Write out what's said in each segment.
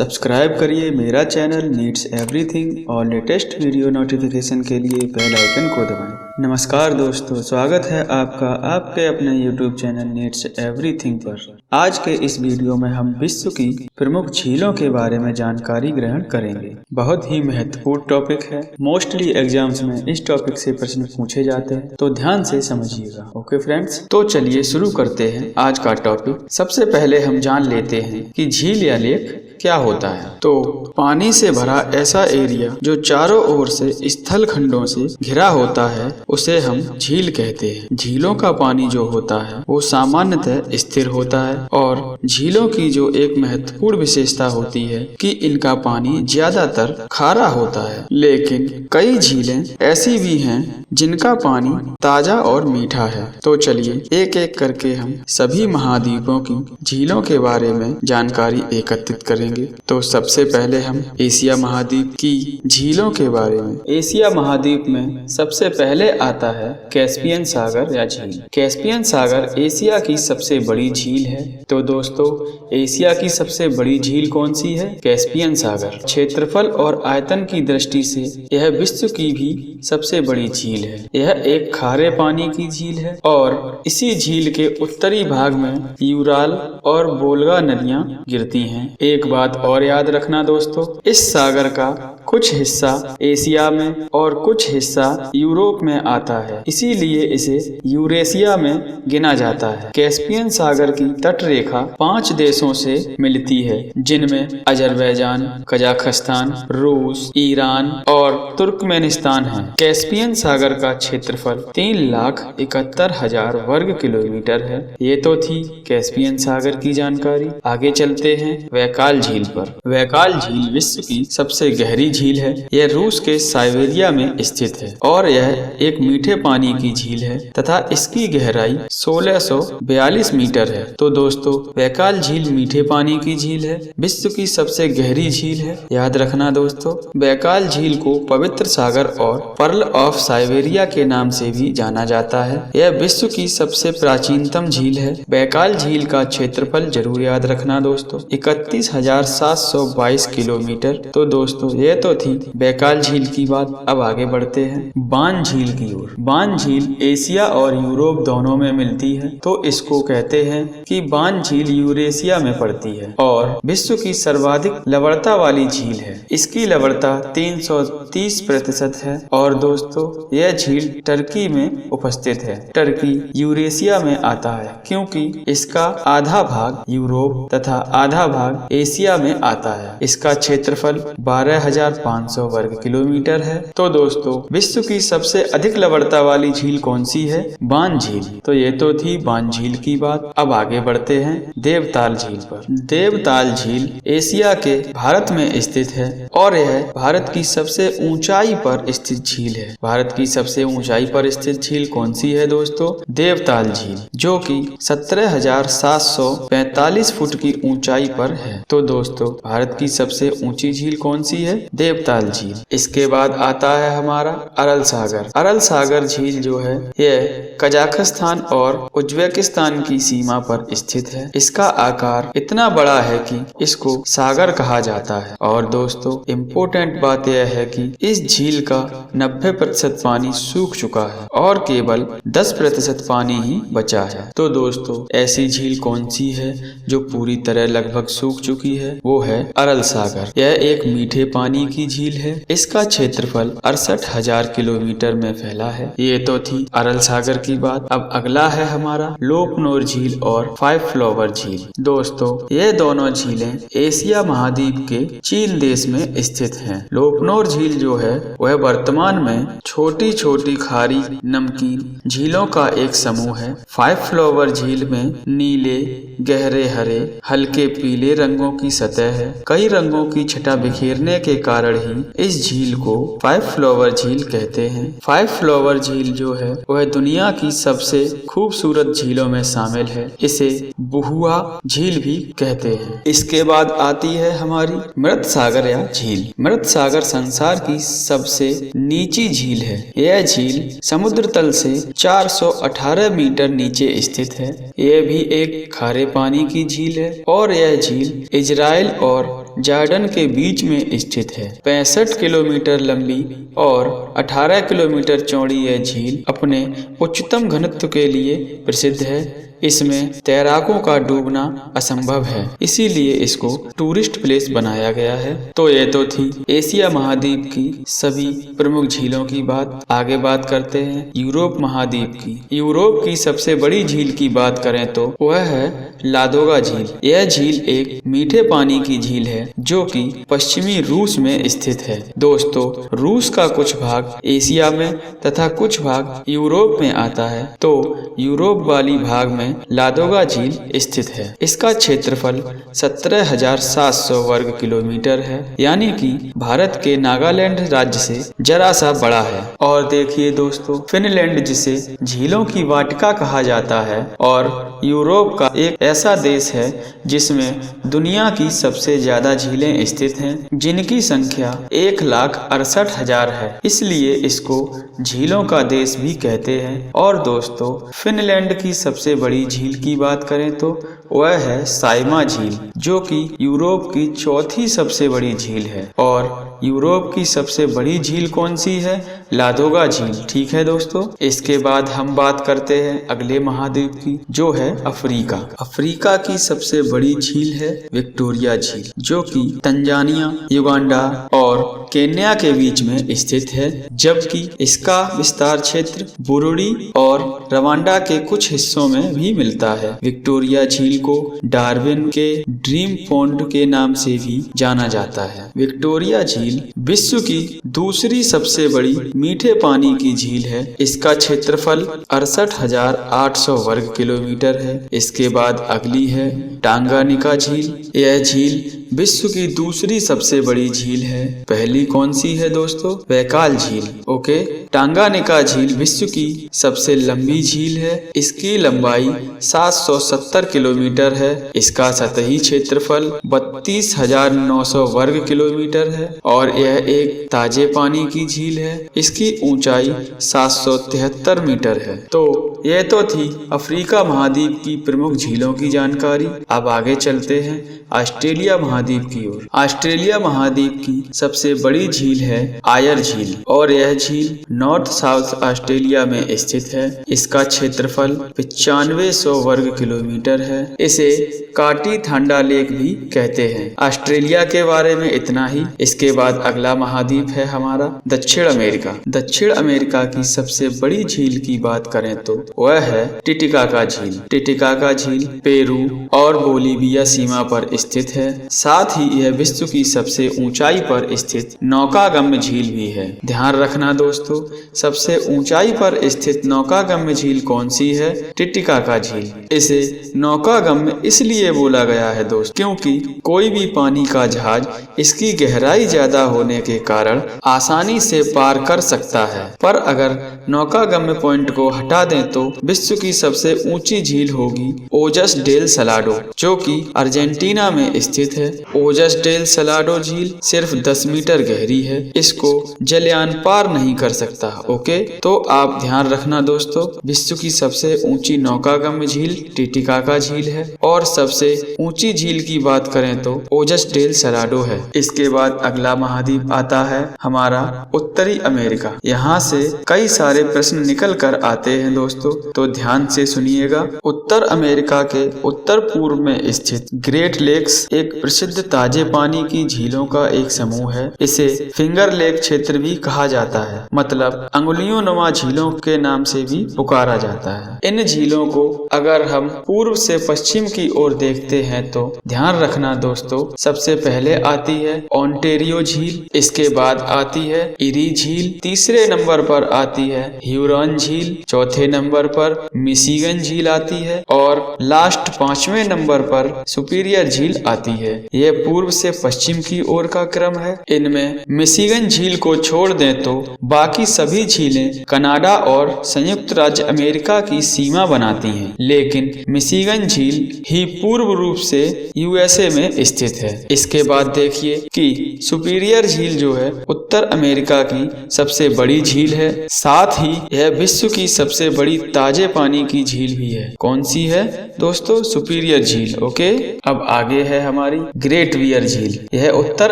Subscribe करिए मेरा channel needs everything और लेटेस्ट वीडियो नोटिफिकेशन के लिए बेल आइकन को दबाएं। नमस्कार दोस्तों, स्वागत है आपका आपके अपने यूट्यूब चैनल नीड्स एवरीथिंग पर। आज के इस वीडियो में हम विश्व की प्रमुख झीलों के बारे में जानकारी ग्रहण करेंगे। बहुत ही महत्वपूर्ण टॉपिक है। मोस्टली एग्जाम्स में इस टॉपिक से प्रश्न पूछे जाते हैं, तो ध्यान से समझिएगा। ओके फ्रेंड्स, तो चलिए शुरू करते हैं आज का टॉपिक। सबसे पहले हम जान लेते हैं कि झील या लेक क्या होता है। तो पानी से भरा ऐसा एरिया जो चारों ओर से स्थल खंडों से घिरा होता है उसे हम झील कहते हैं। झीलों का पानी जो होता है वो सामान्यतः स्थिर होता है और झीलों की जो एक महत्वपूर्ण विशेषता होती है कि इनका पानी ज्यादातर खारा होता है, लेकिन कई झीलें ऐसी भी हैं जिनका पानी ताजा और मीठा है। तो चलिए एक एक करके हम सभी महाद्वीपों की झीलों के बारे में जानकारी एकत्रित करेंगे। तो सबसे पहले हम एशिया महाद्वीप की झीलों के बारे में। एशिया महाद्वीप में सबसे पहले आता है कैस्पियन सागर या झील। कैस्पियन सागर एशिया की सबसे बड़ी झील है। तो दोस्तों, एशिया की सबसे बड़ी झील कौन सी है? कैस्पियन सागर। क्षेत्रफल और आयतन की दृष्टि से यह विश्व की भी सबसे बड़ी झील है। यह एक खारे पानी की झील है और इसी झील के उत्तरी भाग में यूराल और वोल्गा नदियां गिरती हैं। एक बात और याद रखना दोस्तों, इस सागर का कुछ हिस्सा एशिया में और कुछ हिस्सा यूरोप में आता है, इसीलिए इसे यूरेशिया में गिना जाता है। कैस्पियन सागर की तट रेखा 5 देशों से मिलती है, जिनमें अजरबैजान, कजाकिस्तान, रूस, ईरान और तुर्कमेनिस्तान है। कैस्पियन सागर का क्षेत्रफल 3,71,000 वर्ग किलोमीटर है। ये तो थी कैस्पियन सागर की जानकारी। आगे चलते हैं वैकाल झील पर। वैकाल झील विश्व की सबसे गहरी झील है। यह रूस के साइबेरिया में स्थित है और यह एक मीठे पानी की झील है तथा इसकी गहराई 1642 मीटर है। तो दोस्तों, वैकाल झील मीठे पानी की झील है, विश्व की सबसे गहरी झील है। याद रखना दोस्तों, वैकाल झील को पवित्र सागर और पर्ल ऑफ साइबेरिया के नाम से भी जाना जाता है। यह विश्व की सबसे प्राचीनतम झील है। वैकाल झील का क्षेत्रफल जरूर याद रखना दोस्तों, 31,722 किलोमीटर। तो दोस्तों, ये तो थी वैकाल झील की बात। अब आगे बढ़ते हैं बान झील की ओर। बान झील एशिया और यूरोप दोनों में मिलती है, तो इसको कहते हैं कि बान झील यूरेशिया में पड़ती है और विश्व की सर्वाधिक लवणता वाली झील है। इसकी लवणता 330% है और दोस्तों, यह झील टर्की में उपस्थित है। टर्की यूरेशिया में आता है क्योंकि इसका आधा भाग यूरोप तथा आधा भाग एशिया में आता है। इसका क्षेत्रफल 12,500 वर्ग किलोमीटर है। तो दोस्तों, विश्व की सबसे अधिक लवणता वाली झील कौन सी है? बान झील। तो ये तो थी बान झील की बात। अब आगे बढ़ते हैं देवताल झील पर। देवताल झील एशिया के भारत में स्थित है और यह भारत की सबसे ऊंचाई पर स्थित झील है। भारत की सबसे ऊंचाई पर स्थित झील कौन सी है दोस्तों? देवताल झील, जो कि 17,745 फुट की ऊंचाई पर है। तो दोस्तों, भारत की सबसे ऊंची झील कौन सी है? देवताल झील। इसके बाद आता है हमारा अरल सागर। अरल सागर झील जो है यह कजाकिस्तान और उज्बेकिस्तान की सीमा पर स्थित है। इसका आकार इतना बड़ा है कि इसको सागर कहा जाता है। और दोस्तों, इम्पोर्टेंट बात यह है कि इस झील का 90% पानी सूख चुका है और केवल 10% पानी ही बचा है। तो दोस्तों, ऐसी झील कौन सी है जो पूरी तरह लगभग सूख चुकी है? वो है अरल सागर। यह एक मीठे पानी की झील है। इसका क्षेत्रफल 68,000 किलोमीटर में फैला है। ये तो थी अरल सागर की बात। अब अगला है हमारा लोपनोर झील और 5 फ्लावर झील। दोस्तों, ये दोनों झीलें एशिया महाद्वीप के चीन देश में स्थित हैं। लोपनोर झील जो है वह वर्तमान में छोटी छोटी खारी नमकीन झीलों का एक समूह है। 5 फ्लावर झील में नीले, गहरे हरे, हल्के पीले रंगों की सतह है। कई रंगों की छटा बिखेरने के कारण ही इस झील को 5 फ्लावर झील कहते हैं। 5 फ्लावर झील जो है वह दुनिया की सबसे खूबसूरत झीलों में शामिल है। इसे बुहुआ झील भी कहते हैं। इसके बाद आती है हमारी मृत सागर या झील। मृत सागर संसार की सबसे नीची झील है। यह झील समुद्र तल से 418 मीटर नीचे स्थित है। यह भी एक खारे पानी की झील है और यह झील इजराइल और जॉर्डन के बीच में स्थित है। 65 किलोमीटर लंबी और 18 किलोमीटर चौड़ी यह झील अपने उच्चतम घनत्व के लिए प्रसिद्ध है। इसमें तैराकों का डूबना असंभव है, इसीलिए इसको टूरिस्ट प्लेस बनाया गया है। तो ये तो थी एशिया महाद्वीप की सभी प्रमुख झीलों की बात। आगे बात करते हैं यूरोप महाद्वीप की। यूरोप की सबसे बड़ी झील की बात करें तो वह है लादोगा झील। यह झील एक मीठे पानी की झील है जो कि पश्चिमी रूस में स्थित है। दोस्तों, रूस का कुछ भाग एशिया में तथा कुछ भाग यूरोप में आता है। तो यूरोप वाली भाग में लादोगा झील स्थित है। इसका क्षेत्रफल 17,700 वर्ग किलोमीटर है, यानी कि भारत के नागालैंड राज्य से जरा सा बड़ा है। और देखिए दोस्तों, फिनलैंड जिसे झीलों की वाटिका कहा जाता है और यूरोप का एक ऐसा देश है जिसमें दुनिया की सबसे ज्यादा झीलें स्थित हैं, जिनकी संख्या 1,68,000 है, इसलिए इसको झीलों का देश भी कहते हैं। और दोस्तों, फिनलैंड की सबसे बड़ी झील की बात करें तो वह है साइमा झील, जो कि यूरोप की चौथी सबसे बड़ी झील है। और यूरोप की सबसे बड़ी झील कौन सी है? लादोगा झील। ठीक है दोस्तों, इसके बाद हम बात करते हैं अगले महाद्वीप की, जो है अफ्रीका। अफ्रीका की सबसे बड़ी झील है विक्टोरिया झील, जो कि तंजानिया, युगांडा और केन्या के बीच में स्थित है, जबकि इसका विस्तार क्षेत्र बुरुंडी और रवांडा के कुछ हिस्सों में भी मिलता है। विक्टोरिया झील को डार्विन के ड्रीम पॉन्ड के नाम से भी जाना जाता है। विक्टोरिया झील विश्व की दूसरी सबसे बड़ी मीठे पानी की झील है। इसका क्षेत्रफल 68,800 वर्ग किलोमीटर है। इसके बाद अगली है टांगानिका झील। यह झील विश्व की दूसरी सबसे बड़ी झील है। पहली कौन सी है दोस्तों? बैकाल झील। ओके, टांगानिका झील विश्व की सबसे लंबी झील है। इसकी लंबाई 770 किलोमीटर है। इसका सतही क्षेत्रफल 32,900 वर्ग किलोमीटर है और यह एक ताजे पानी की झील है। इसकी ऊंचाई 773 मीटर है। तो यह तो थी अफ्रीका महाद्वीप की प्रमुख झीलों की जानकारी। अब आगे चलते हैं ऑस्ट्रेलिया महाद्वीप की ओर। ऑस्ट्रेलिया महाद्वीप की सबसे बड़ी झील है आयर झील और यह झील नॉर्थ साउथ ऑस्ट्रेलिया में स्थित है। इसका क्षेत्रफल 9500 वर्ग किलोमीटर है। इसे काटी थांडा लेक भी कहते हैं। ऑस्ट्रेलिया के बारे में इतना ही। इसके बाद अगला महाद्वीप है हमारा दक्षिण अमेरिका। दक्षिण अमेरिका की सबसे बड़ी झील की बात करें तो वह है टिटिकाका झील। टिटिकाका झील पेरू और बोलीविया सीमा पर स्थित है। साथ ही यह विश्व की सबसे ऊंचाई पर स्थित नौकागम्य झील भी है। ध्यान रखना दोस्तों, सबसे ऊंचाई पर स्थित नौकागम्य झील कौन सी है? टिटिकाका झील। इसे नौकागम्य इसलिए बोला गया है दोस्त, क्योंकि कोई भी पानी का जहाज इसकी गहराई ज्यादा होने के कारण आसानी से पार कर सकता है। पर अगर नौकागम्य पॉइंट को हटा दें तो विश्व की सबसे ऊंची झील होगी ओजस डेल सलाडो, जो कि अर्जेंटीना में स्थित है। ओजस डेल सलाडो झील सिर्फ 10 मीटर गहरी है। इसको जलयान पार नहीं कर सकता। ओके, तो आप ध्यान रखना दोस्तों, विश्व की सबसे ऊंची नौकागम्य झील टिटिकाका झील है और सबसे ऊंची झील की बात करें तो ओजस डेल सलाडो है। इसके बाद अगला महाद्वीप आता है हमारा उत्तरी अमेरिका। यहाँ से कई सारे प्रश्न निकल कर आते हैं दोस्तों, तो ध्यान से सुनिएगा। उत्तर अमेरिका के उत्तर पूर्व में स्थित ग्रेट लेक्स एक प्रसिद्ध ताजे पानी की झीलों का एक समूह है। इसे फिंगर लेक क्षेत्र भी कहा जाता है, मतलब अंगुलियों नुमा झीलों के नाम से भी पुकारा जाता है। इन झीलों को अगर हम पूर्व से पश्चिम की ओर देखते हैं तो ध्यान रखना दोस्तों, सबसे पहले आती है ओंटेरियो झील, इसके बाद आती है इरी झील, तीसरे नंबर पर आती है ह्यूरॉन झील, चौथे नंबर पर मिशिगन झील आती है और लास्ट 5वें नंबर पर सुपीरियर झील आती है। यह पूर्व से पश्चिम की ओर का क्रम है। इनमें मिशिगन झील को छोड़ दें तो बाकी सभी झीलें कनाडा और संयुक्त राज्य अमेरिका की सीमा बनाती हैं, लेकिन मिशिगन झील ही पूर्व रूप से यूएसए में स्थित है। इसके बाद देखिए कि सुपीरियर झील जो है उत्तर अमेरिका की सबसे बड़ी झील है, साथ ही यह विश्व की सबसे बड़ी ताजे पानी की झील भी है। कौन सी है दोस्तों? सुपीरियर झील। ओके, अब आगे है हमारी ग्रेट बियर झील। यह उत्तर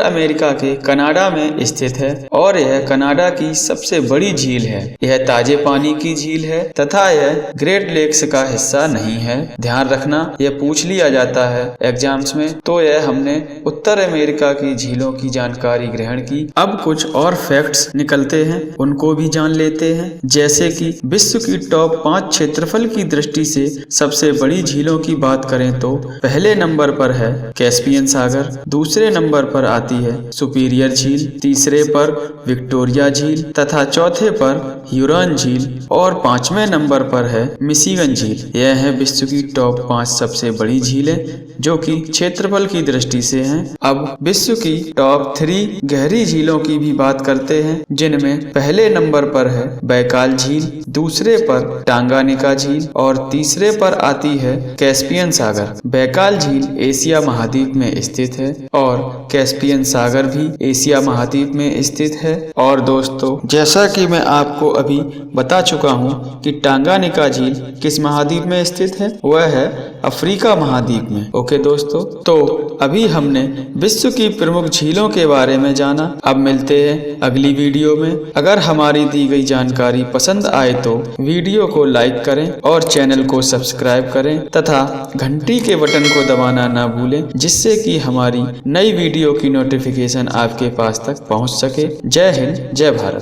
अमेरिका के कनाडा में स्थित है और यह कनाडा की सबसे बड़ी झील है। यह ताजे पानी की झील है तथा यह ग्रेट लेक्स का हिस्सा नहीं है। ध्यान रखना, यह पूछ लिया जाता है एग्जाम्स में। तो यह हमने उत्तर अमेरिका की झीलों की जानकारी ग्रहण की। अब कुछ और फैक्ट्स निकलते हैं, उनको भी जान लेते हैं। जैसे कि विश्व की टॉप 5 क्षेत्रफल की दृष्टि से सबसे बड़ी झीलों की बात करें तो पहले नंबर पर है कैस्पियन सागर, दूसरे नंबर पर आती है सुपीरियर झील, तीसरे पर विक्टोरिया झील तथा चौथे पर ह्यूरॉन झील और 5वें नंबर पर है मिशिगन झील। यह है विश्व की टॉप 5 सबसे बड़ी झीलें जो कि क्षेत्रफल की दृष्टि से हैं। अब विश्व की टॉप 3 गहरी झीलों की भी बात करते हैं, जिनमें पहले नंबर पर है बैकाल झील, दूसरे पर टांगानिका झील और तीसरे पर आती है कैस्पियन सागर। बैकाल झील एशिया महाद्वीप में स्थित है और कैस्पियन सागर भी एशिया महाद्वीप में स्थित है। और दोस्तों, जैसा कि मैं आपको अभी बता चुका हूँ कि टांगानिका झील किस महाद्वीप में स्थित है, वह है अफ्रीका महाद्वीप में। ओके दोस्तों, तो अभी हमने विश्व की प्रमुख झीलों के बारे में जाना। अब मिलते हैं अगली वीडियो में। अगर हमारी दी गई जानकारी पसंद आए तो वीडियो को लाइक करें और चैनल को सब्सक्राइब करें तथा घंटी के बटन को दबाना ना भूलें, जिससे कि हमारी नई वीडियो की नोटिफिकेशन आपके पास तक पहुंच सके। जय हिंद, जय भारत।